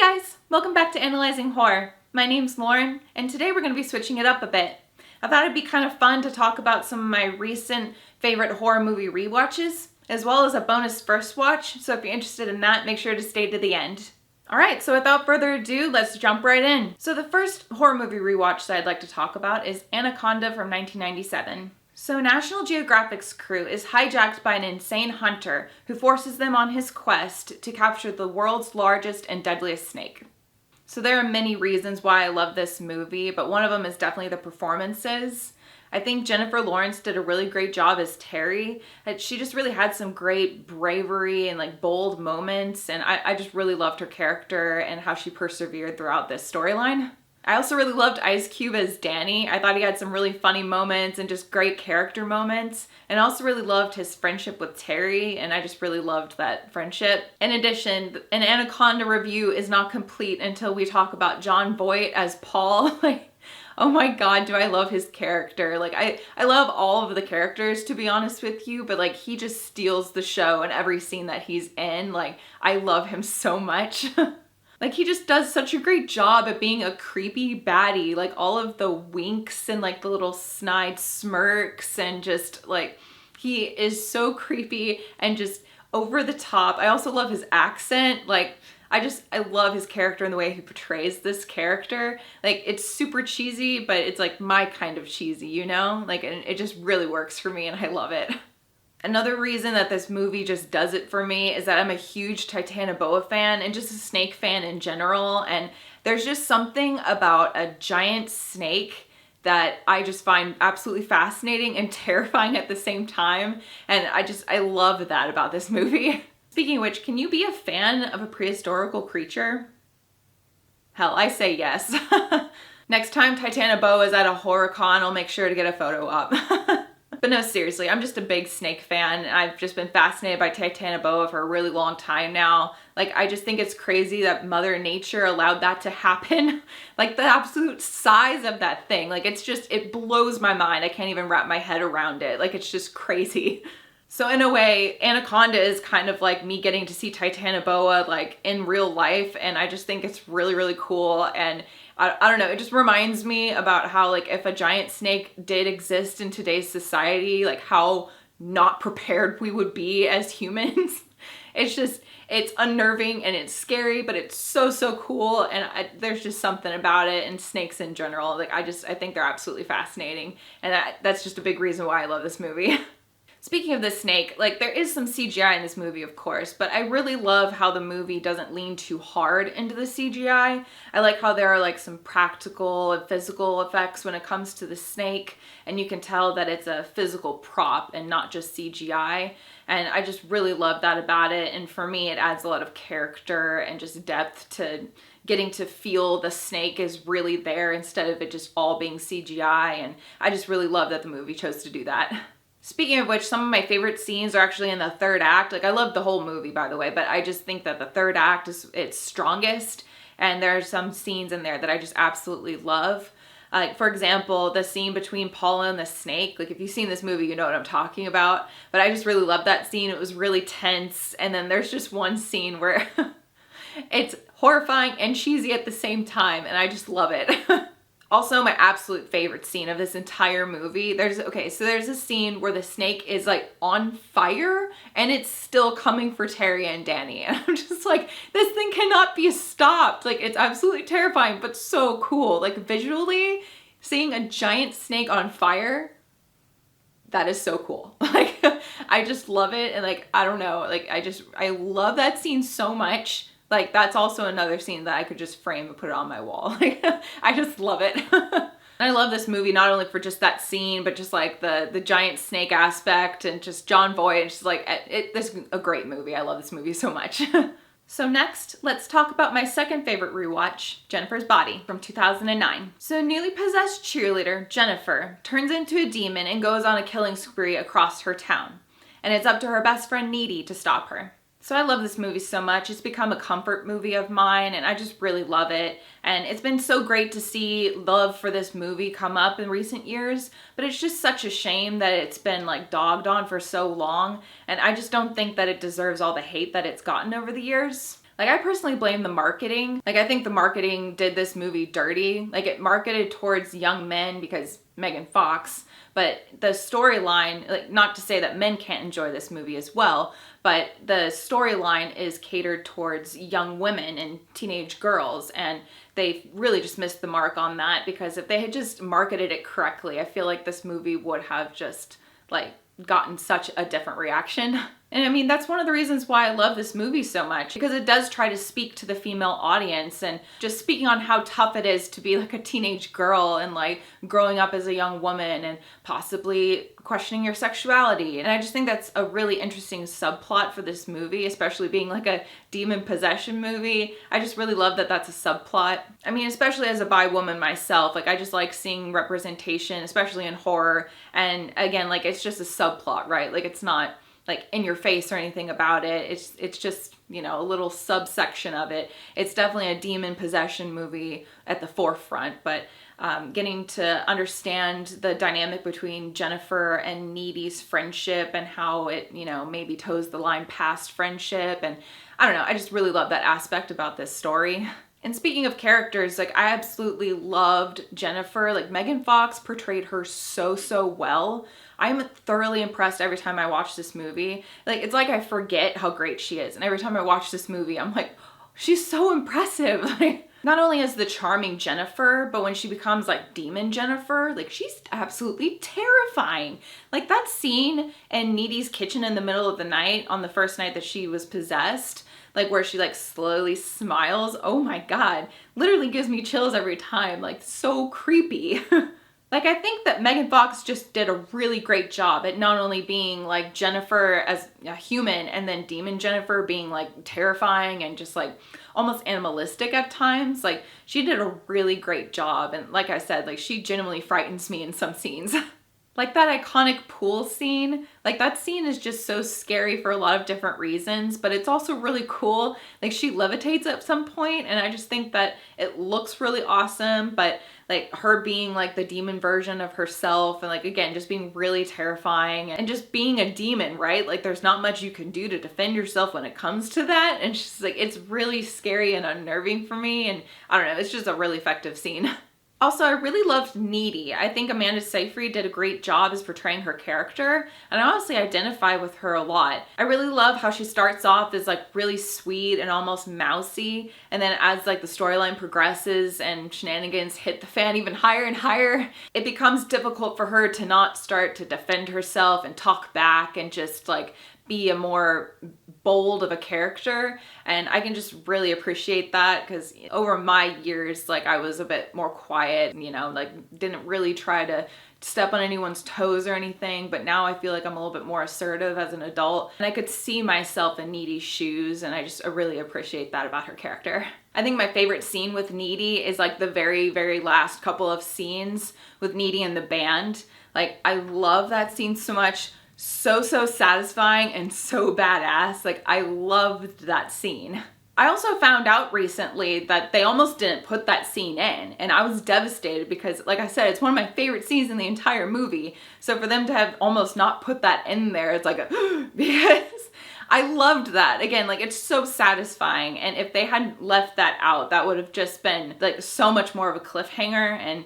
guys, welcome back to Analyzing Horror. My name's Lauren, and today we're going to be switching it up a bit. I thought it'd be kind of fun to talk about some of my recent favorite horror movie rewatches, as well as a bonus first watch, so if you're interested in that, make sure to stay to the end. Alright, so without further ado, let's jump right in. So the first horror movie rewatch that I'd like to talk about is Anaconda from 1997. So National Geographic's crew is hijacked by an insane hunter who forces them on his quest to capture the world's largest and deadliest snake. So there are many reasons why I love this movie, but one of them is definitely the performances. I think Jennifer Lawrence did a really great job as Terry. She just really had some great bravery and bold moments, and I just really loved her character and how she persevered throughout this storyline. I also really loved Ice Cube as Danny. I thought he had some really funny moments and just great character moments. And I also really loved his friendship with Terry, and I just really loved that friendship. In addition, an Anaconda review is not complete until we talk about Jon Voight as Paul. Oh my god, do I love his character. I love all of the characters, to be honest with you, but he just steals the show in every scene that he's in. I love him so much. He just does such a great job at being a creepy baddie. All of the winks and the little snide smirks and just he is so creepy and just over the top. I also love his accent. I love his character and the way he portrays this character. It's super cheesy, but it's my kind of cheesy, you know? And it just really works for me and I love it. Another reason that this movie just does it for me is that I'm a huge Titanoboa fan and just a snake fan in general. And there's just something about a giant snake that I just find absolutely fascinating and terrifying at the same time. And I love that about this movie. Speaking of which, can you be a fan of a prehistorical creature? Hell, I say yes. Next time Titanoboa is at a horror con, I'll make sure to get a photo up. But no, seriously, I'm just a big snake fan. I've just been fascinated by Titanoboa for a really long time now. I just think it's crazy that Mother Nature allowed that to happen. The absolute size of that thing. It blows my mind. I can't even wrap my head around it. It's just crazy. So in a way, Anaconda is kind of like me getting to see Titanoboa in real life, and I just think it's really, really cool. And I don't know, it just reminds me about how if a giant snake did exist in today's society, how not prepared we would be as humans. It's unnerving and it's scary, but it's so, so cool. And there's just something about it, and snakes in general. I think they're absolutely fascinating. And that's just a big reason why I love this movie. Speaking of the snake, there is some CGI in this movie, of course, but I really love how the movie doesn't lean too hard into the CGI. I like how there are some practical and physical effects when it comes to the snake, and you can tell that it's a physical prop and not just CGI. And I just really love that about it, and for me it adds a lot of character and just depth to getting to feel the snake is really there instead of it just all being CGI, and I just really love that the movie chose to do that. Speaking of which, some of my favorite scenes are actually in the third act. I love the whole movie, by the way, but I just think that the third act is its strongest, and there are some scenes in there that I just absolutely love. For example, the scene between Paula and the snake. If you've seen this movie, you know what I'm talking about. But I just really love that scene. It was really tense, and then there's just one scene where it's horrifying and cheesy at the same time, and I just love it. Also, my absolute favorite scene of this entire movie, there's a scene where the snake is on fire and it's still coming for Terry and Danny. And I'm just this thing cannot be stopped. It's absolutely terrifying, but so cool. Visually, seeing a giant snake on fire, that is so cool. I just love it. And I don't know, I love that scene so much. That's also another scene that I could just frame and put it on my wall. I just love it. And I love this movie not only for just that scene, but just the giant snake aspect and just Jon Voight. It's just this is a great movie. I love this movie so much. So next, let's talk about my second favorite rewatch, Jennifer's Body from 2009. So newly possessed cheerleader, Jennifer, turns into a demon and goes on a killing spree across her town. And it's up to her best friend Needy to stop her. So I love this movie so much. It's become a comfort movie of mine, and I just really love it. And it's been so great to see love for this movie come up in recent years, but it's just such a shame that it's been dogged on for so long, and I just don't think that it deserves all the hate that it's gotten over the years. Like, I personally blame the marketing. Like, I think the marketing did this movie dirty. Like, it marketed towards young men because Megan Fox, but the storyline, like, not to say that men can't enjoy this movie as well, but the storyline is catered towards young women and teenage girls, and they really just missed the mark on that, because if they had just marketed it correctly, I feel like this movie would have just, like, gotten such a different reaction. And I mean, that's one of the reasons why I love this movie so much, because it does try to speak to the female audience, and just speaking on how tough it is to be like a teenage girl and like growing up as a young woman and possibly questioning your sexuality. And I just think that's a really interesting subplot for this movie, especially being like a demon possession movie. I just really love that that's a subplot. I mean, especially as a bi woman myself, like I just like seeing representation, especially in horror. And again, like it's just a subplot, right? Like it's not like in your face or anything about it. It's just, you know, a little subsection of it. It's definitely a demon possession movie at the forefront, but getting to understand the dynamic between Jennifer and Needy's friendship and how it, you know, maybe toes the line past friendship. And I don't know, I just really love that aspect about this story. And speaking of characters, like I absolutely loved Jennifer. Like Megan Fox portrayed her so well. I'm thoroughly impressed every time I watch this movie. Like it's like I forget how great she is. And every time I watch this movie, I'm like, she's so impressive. Like not only as the charming Jennifer, but when she becomes like demon Jennifer, like she's absolutely terrifying. Like that scene in Needy's kitchen in the middle of the night on the first night that she was possessed, like where she like slowly smiles. Oh my God, literally gives me chills every time. Like so creepy. Like I think that Megan Fox just did a really great job at not only being like Jennifer as a human and then demon Jennifer being like terrifying and just like almost animalistic at times. Like she did a really great job. And like I said, like she genuinely frightens me in some scenes. Like that iconic pool scene, like that scene is just so scary for a lot of different reasons, but it's also really cool. Like she levitates at some point and I just think that it looks really awesome, but like her being like the demon version of herself and like, again, just being really terrifying and just being a demon, right? Like there's not much you can do to defend yourself when it comes to that. And she's like, it's really scary and unnerving for me. And I don't know, it's just a really effective scene. Also, I really loved Needy. I think Amanda Seyfried did a great job as portraying her character, and I honestly identify with her a lot. I really love how she starts off as like really sweet and almost mousy, and then as like the storyline progresses and shenanigans hit the fan even higher and higher, it becomes difficult for her to not start to defend herself and talk back and just like be a more bold of a character. And I can just really appreciate that because over my years, like I was a bit more quiet, you know, like didn't really try to step on anyone's toes or anything, but now I feel like I'm a little bit more assertive as an adult and I could see myself in Needy's shoes, and I really appreciate that about her character. I think my favorite scene with Needy is like the very last couple of scenes with Needy and the band. Like I love that scene so much. So satisfying and so badass. Like I loved that scene. I also found out recently that they almost didn't put that scene in, and I was devastated because like I said, it's one of my favorite scenes in the entire movie. So for them to have almost not put that in there, it's like because I loved that. Again, like it's so satisfying, and if they hadn't left that out, that would have just been like so much more of a cliffhanger, and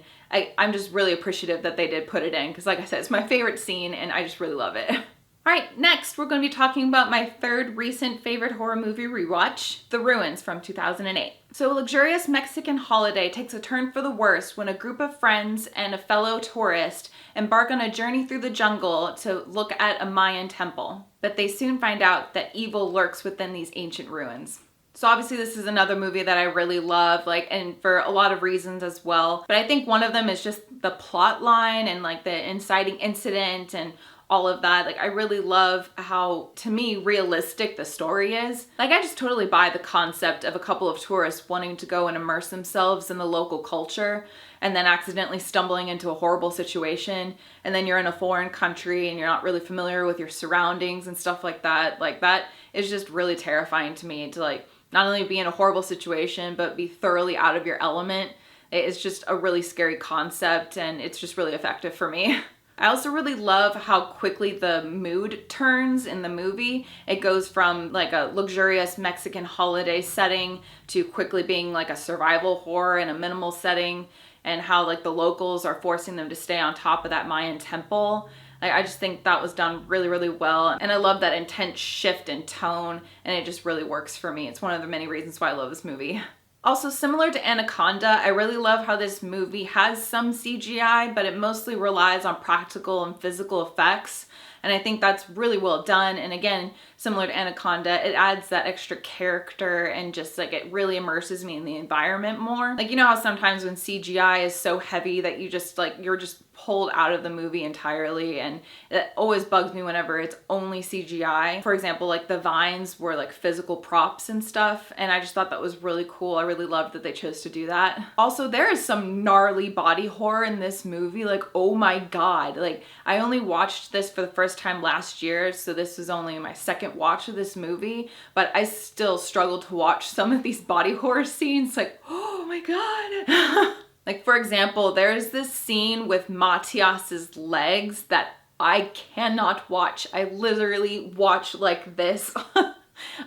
I'm just really appreciative that they did put it in because like I said, it's my favorite scene and I just really love it. All right, next we're going to be talking about my third recent favorite horror movie rewatch, The Ruins from 2008. So a luxurious Mexican holiday takes a turn for the worse when a group of friends and a fellow tourist embark on a journey through the jungle to look at a Mayan temple. But they soon find out that evil lurks within these ancient ruins. So obviously this is another movie that I really love, like, and for a lot of reasons as well. But I think one of them is just the plot line and like the inciting incident and all of that. Like I really love how, to me, realistic the story is. Like I just totally buy the concept of a couple of tourists wanting to go and immerse themselves in the local culture and then accidentally stumbling into a horrible situation. And then you're in a foreign country and you're not really familiar with your surroundings and stuff like that. Like that is just really terrifying to me, to like not only be in a horrible situation, but be thoroughly out of your element. It's just a really scary concept and it's just really effective for me. I also really love how quickly the mood turns in the movie. It goes from like a luxurious Mexican holiday setting to quickly being like a survival horror in a minimal setting, and how like the locals are forcing them to stay on top of that Mayan temple. Like, I just think that was done really, really well. And I love that intense shift in tone, and it just really works for me. It's one of the many reasons why I love this movie. Also, similar to Anaconda, I really love how this movie has some CGI, but it mostly relies on practical and physical effects. And I think that's really well done. And again, similar to Anaconda, it adds that extra character and just like it really immerses me in the environment more. Like, you know how sometimes when CGI is so heavy that you just like, you're just pulled out of the movie entirely, and it always bugs me whenever it's only CGI. For example, like the vines were like physical props and stuff, and I just thought that was really cool. I really loved that they chose to do that. Also, there is some gnarly body horror in this movie. Like, oh my god. Like, I only watched this for the first time last year, so this was only my second watch of this movie, but I still struggled to watch some of these body horror scenes. Like, oh my god. Like, for example, there's this scene with Matthias's legs that I cannot watch. I literally watch like this.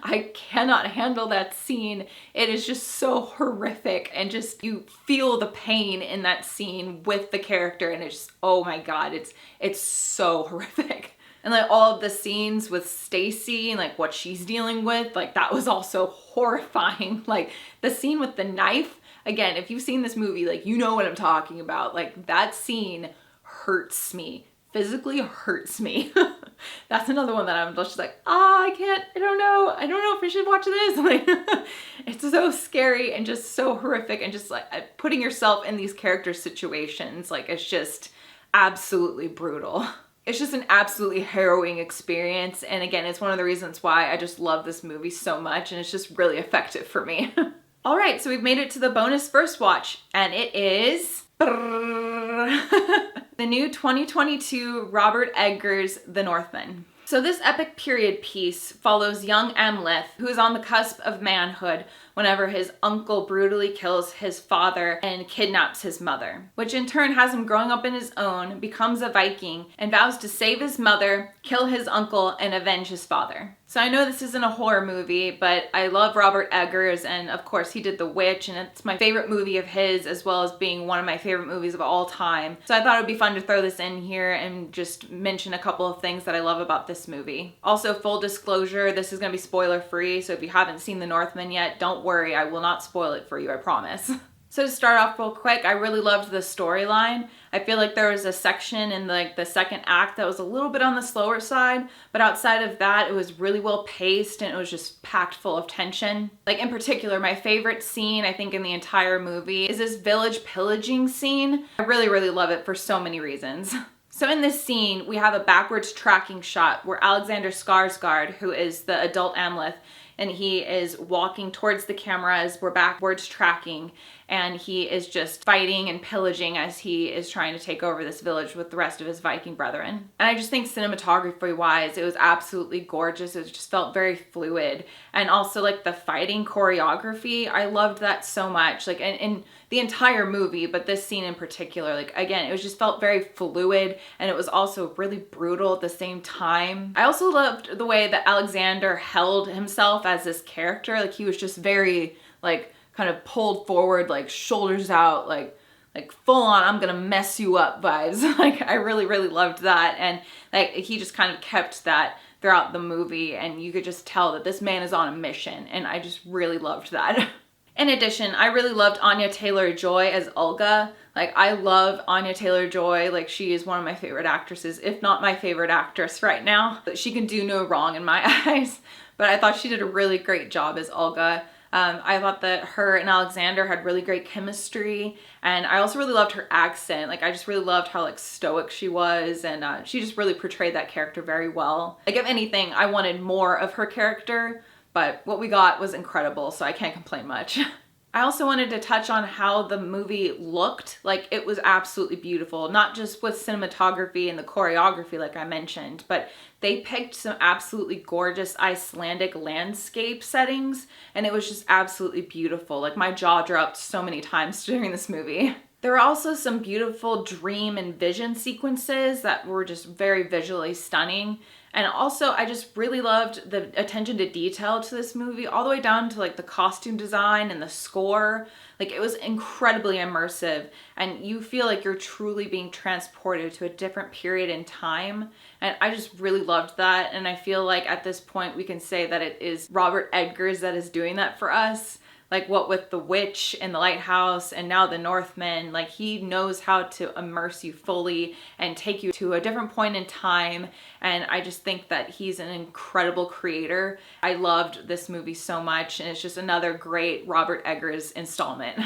I cannot handle that scene. It is just so horrific, and just you feel the pain in that scene with the character, and it's just, oh my god, it's so horrific. And like all of the scenes with Stacy and like what she's dealing with, like that was also horrifying. Like the scene with the knife, again, if you've seen this movie, like you know what I'm talking about. Like that scene hurts me. Physically hurts me. That's another one that I'm just like, I don't know if I should watch this. Like, it's so scary and just so horrific, and just like putting yourself in these character situations, like it's just absolutely brutal. It's just an absolutely harrowing experience, and again, it's one of the reasons why I just love this movie so much, and it's just really effective for me. All right, so we've made it to the bonus first watch, and it is the new 2022 Robert Eggers' The Northmen. So this epic period piece follows young Amleth, who is on the cusp of manhood whenever his uncle brutally kills his father and kidnaps his mother, which in turn has him growing up in his own, becomes a Viking, and vows to save his mother, kill his uncle, and avenge his father. So I know this isn't a horror movie, but I love Robert Eggers, and of course he did The Witch, and it's my favorite movie of his, as well as being one of my favorite movies of all time. So I thought it would be fun to throw this in here and just mention a couple of things that I love about this movie. Also, full disclosure, this is going to be spoiler free, so if you haven't seen The Northmen yet, don't worry, I will not spoil it for you, I promise. So to start off real quick, I really loved the storyline. I feel like there was a section in like the second act that was a little bit on the slower side, but outside of that, it was really well paced, and it was just packed full of tension. Like in particular, my favorite scene, I think, in the entire movie is this village pillaging scene. I really, really love it for so many reasons. So in this scene, we have a backwards tracking shot where Alexander Skarsgård, who is the adult Amleth, and he is walking towards the camera as we're backwards tracking, and he is just fighting and pillaging as he is trying to take over this village with the rest of his Viking brethren. And I just think cinematography wise, it was absolutely gorgeous. It just felt very fluid. And also like the fighting choreography, I loved that so much. Like in the entire movie, but this scene in particular, like again, it was just felt very fluid, and it was also really brutal at the same time. I also loved the way that Alexander held himself as this character. Like he was just very like kind of pulled forward, like shoulders out, like full on I'm gonna mess you up vibes. Like I really, really loved that, and like he just kind of kept that throughout the movie, and you could just tell that this man is on a mission, and I just really loved that. In addition, I really loved Anya Taylor-Joy as Olga. Like, I love Anya Taylor-Joy. Like, she is one of my favorite actresses, if not my favorite actress right now. She can do no wrong in my eyes. But I thought she did a really great job as Olga. I thought that her and Alexander had really great chemistry, and I also really loved her accent. Like, I just really loved how like stoic she was, and she just really portrayed that character very well. Like, if anything, I wanted more of her character, but what we got was incredible, so I can't complain much. I also wanted to touch on how the movie looked. Like, it was absolutely beautiful, not just with cinematography and the choreography like I mentioned, but they picked some absolutely gorgeous Icelandic landscape settings, and it was just absolutely beautiful. Like, my jaw dropped so many times during this movie. There were also some beautiful dream and vision sequences that were just very visually stunning. And also, I just really loved the attention to detail to this movie, all the way down to like the costume design and the score. Like, it was incredibly immersive, and you feel like you're truly being transported to a different period in time. And I just really loved that. And I feel like at this point we can say that it is Robert Eggers that is doing that for us. Like, what with The Witch and The Lighthouse and now The Northmen, like, he knows how to immerse you fully and take you to a different point in time. And I just think that he's an incredible creator. I loved this movie so much, and it's just another great Robert Eggers installment.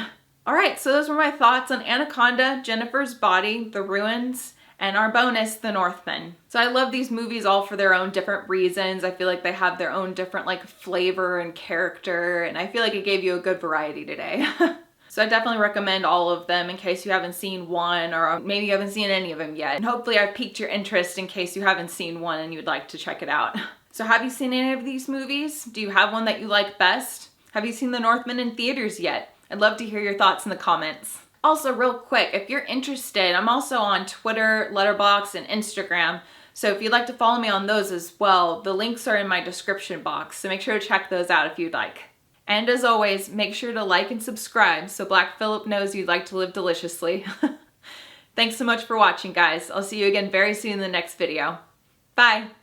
All right, so those were my thoughts on Anaconda, Jennifer's Body, The Ruins, and our bonus, The Northmen. So I love these movies all for their own different reasons. I feel like they have their own different like flavor and character, and I feel like it gave you a good variety today. So I definitely recommend all of them in case you haven't seen one, or maybe you haven't seen any of them yet. And hopefully I've piqued your interest in case you haven't seen one and you'd like to check it out. So have you seen any of these movies? Do you have one that you like best? Have you seen The Northmen in theaters yet? I'd love to hear your thoughts in the comments. Also, real quick, if you're interested, I'm also on Twitter, Letterboxd, and Instagram. So if you'd like to follow me on those as well, the links are in my description box. So make sure to check those out if you'd like. And as always, make sure to like and subscribe so Black Phillip knows you'd like to live deliciously. Thanks so much for watching, guys. I'll see you again very soon in the next video. Bye!